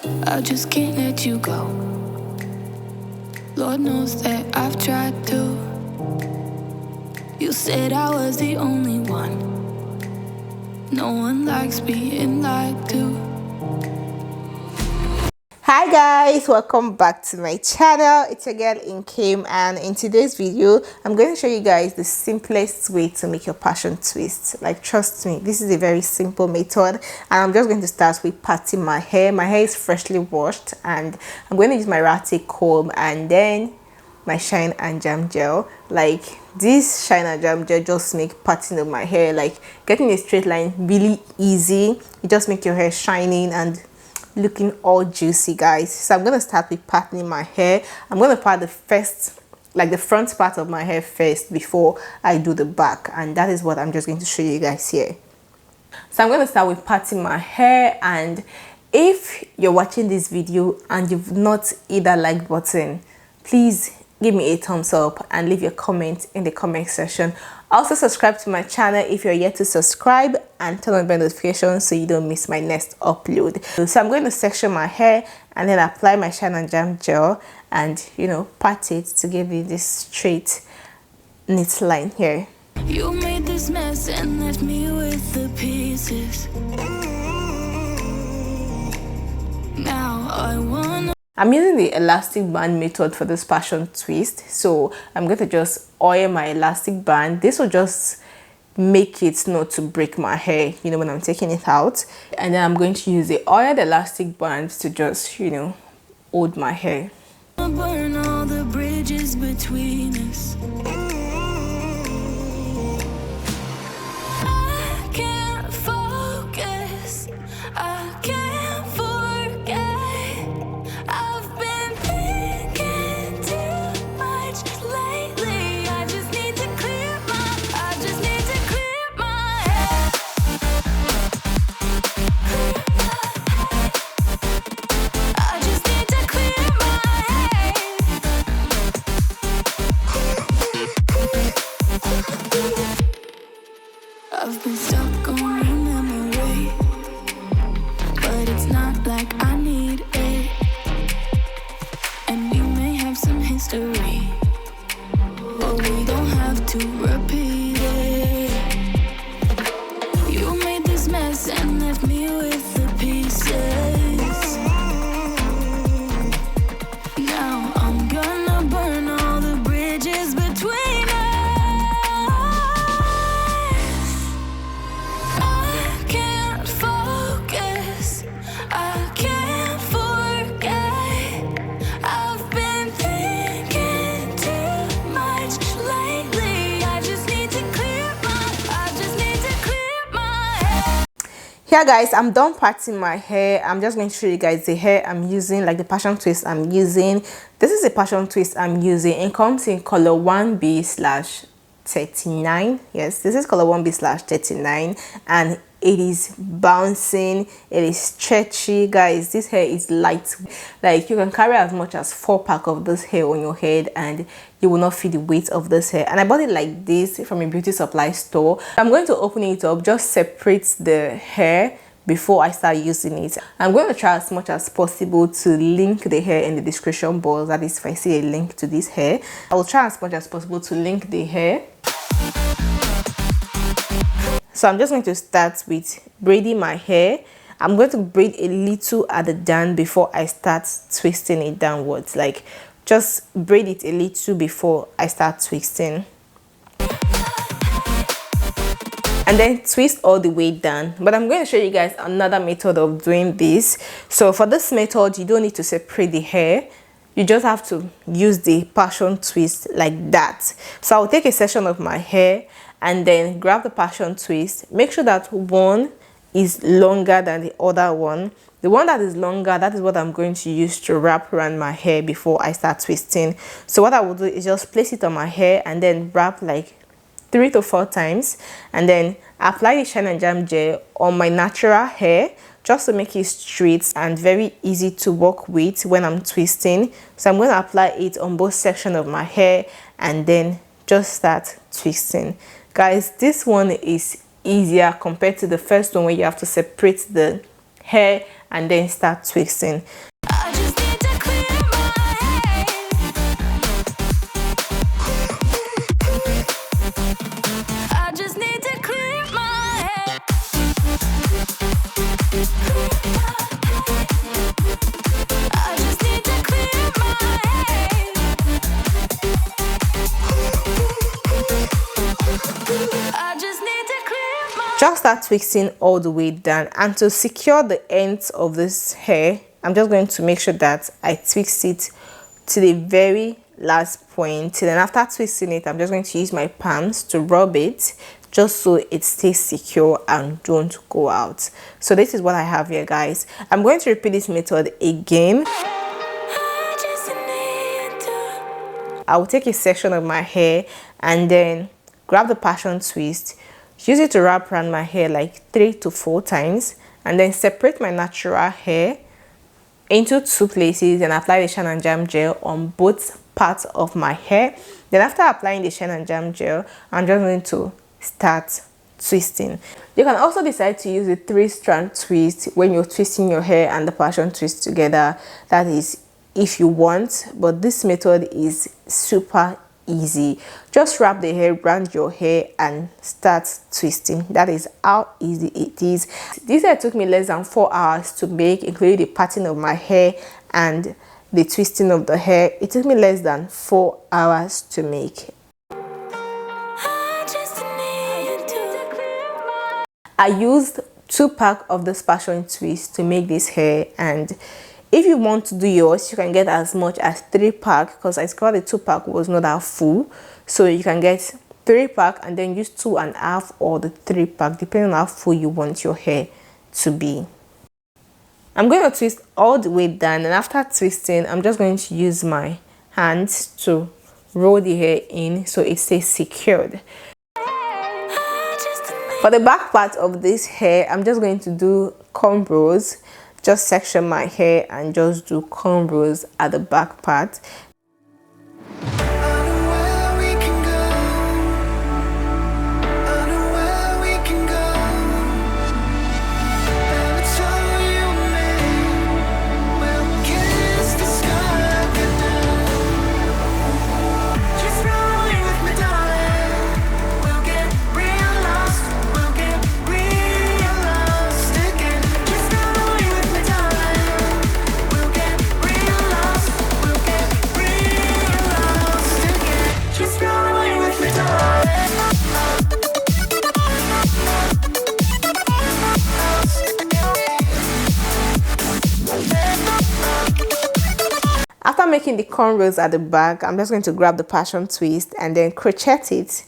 I just can't let you go. Lord knows that I've tried to. You said I was the only one. No one likes being lied to. Hi guys, welcome back to my channel. It's your girl Inkem, and in today's video I'm going to show you guys the simplest way to make your passion twist. Like, trust me, this is a very simple method, and I'm just going to start with parting my hair. My hair is freshly washed, and I'm going to use my ratty comb and then my shine and jam gel. Like, this shine and jam gel just make parting of my hair, like getting a straight line, really easy. It just make your hair shining and looking all juicy, guys. So I'm gonna start with parting my hair. I'm gonna part the front part of my hair first before I do the back, and that is what I'm just going to show you guys here. So I'm going to start with parting my hair, and if you're watching this video and you've not hit that like button, please give me a thumbs up and leave your comment in the comment section. Also subscribe to my channel if you're yet to subscribe, and turn on the notifications so you don't miss my next upload. So I'm going to section my hair and then apply my shine and jam gel and, you know, part it to give you this straight neat line here. You made this mess and left me with the pieces. Now I wanna. I'm using the elastic band method for this passion twist, so I'm going to just oil my elastic band. This will just make it not to break my hair, you know, when I'm taking it out. And then I'm going to use the oiled elastic band to just, you know, hold my hair. Burn all the bridges between us. I can't focus. I can't forget. I've been thinking too much lately. I just need to clear my head. I just need to clear my head. I've been stuck on your memory, but it's not like I need it. And we may have some history, but we don't have to repeat it. You made this mess and left me with the pieces. Now I'm gonna burn all the bridges between us. I can't focus. I can't forget. I've been thinking too much lately. I just need to clear my head. Here guys, I'm done parting my hair. I'm just going to show you guys the hair I'm using, like the passion twist I'm using. This is a passion twist I'm using. It comes in color 1B/39. Yes, this is color 1B/39, and it is bouncing, it is stretchy, guys. This hair is light, like you can carry as much as 4 packs of this hair on your head and you will not feel the weight of this hair. And I bought it like this from a beauty supply store. I'm going to open it up, just separate the hair before I start using it. I'm going to try as much as possible to link the hair in the description box. That is, if I see a link to this hair, I will try as much as possible to link the hair. So I'm just going to start with braiding my hair. I'm going to braid a little at the down before I start twisting it downwards. Like, just braid it a little before I start twisting. And then twist all the way down. But I'm going to show you guys another method of doing this. So for this method, you don't need to separate the hair. You just have to use the passion twist like that. So I'll take a section of my hair and then grab the passion twist. Make sure that one is longer than the other one. The one that is longer, that is what I'm going to use to wrap around my hair before I start twisting. So what I will do is just place it on my hair and then wrap like 3 to 4 times, and then apply the shine and jam gel on my natural hair just to make it straight and very easy to work with when I'm twisting. So I'm going to apply it on both sections of my hair and then just start twisting. Guys, this one is easier compared to the first one where you have to separate the hair and then start twisting. I just need to clear my head. I just need to clear my head. I just need to clear my head. I just need to clear my head. Just start twisting all the way down, and to secure the ends of this hair, I'm just going to make sure that I twist it to the very last point. And then after twisting it, I'm just going to use my palms to rub it just so it stays secure and don't go out. So this is what I have here, guys. I'm going to repeat this method again. I just need to. I will take a section of my hair and then grab the passion twist, use it to wrap around my hair like 3 to 4 times, and then separate my natural hair into 2 places and apply the shine and jam gel on both parts of my hair. Then after applying the shine and jam gel, I'm just going to start twisting. You can also decide to use a 3-strand twist when you're twisting your hair and the passion twist together. That is if you want, but this method is super easy. Just wrap the hair around your hair and start twisting. That is how easy it is. This hair took me less than 4 hours to make, including the parting of my hair and the twisting of the hair. It took me less than 4 hours to make. I just need to. I used 2 packs of this passion twist to make this hair, and if you want to do yours, you can get as much as 3 packs, because I discovered the 2 pack was not that full. So you can get 3 packs and then use 2.5 or the 3 pack, depending on how full you want your hair to be. I'm going to twist all the way down, and after twisting, I'm just going to use my hands to roll the hair in so it stays secured. For the back part of this hair, I'm just going to do cornrows. Just section my hair and just do cornrows at the back part. After making the cornrows at the back, I'm just going to grab the passion twist and then crochet it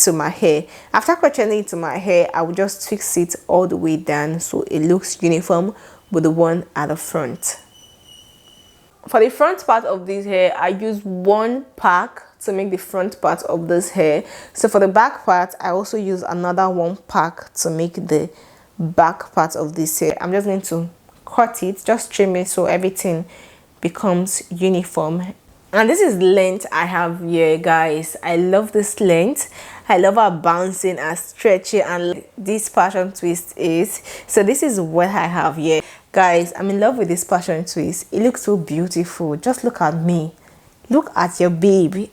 to my hair. After crocheting it to my hair, I will just fix it all the way down so it looks uniform with the one at the front. For the front part of this hair, I use 1 pack to make the front part of this hair. So for the back part, I also use another 1 pack to make the back part of this hair. I'm just going to cut it, just trim it so everything becomes uniform. And this is the length I have here, guys. I love this length. I love how bouncing and stretchy and this passion twist is. So this is what I have here, guys. I'm in love with this passion twist. It looks so beautiful. Just look at me, look at your baby.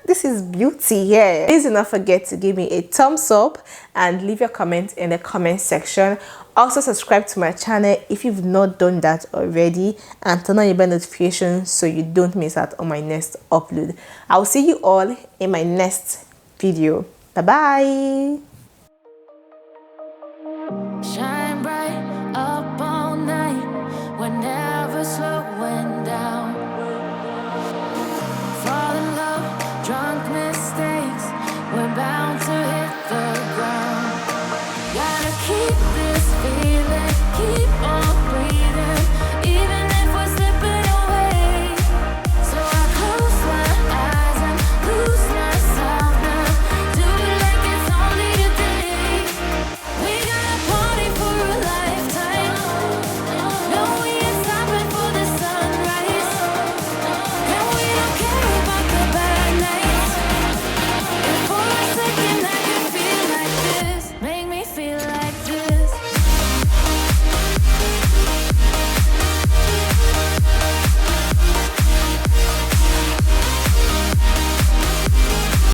This is beauty here. Please do not forget to give me a thumbs up and leave your comment in the comment section. Also subscribe to my channel if you've not done that already, and turn on your bell notifications so you don't miss out on my next upload. I will see you all in my next video. Bye bye.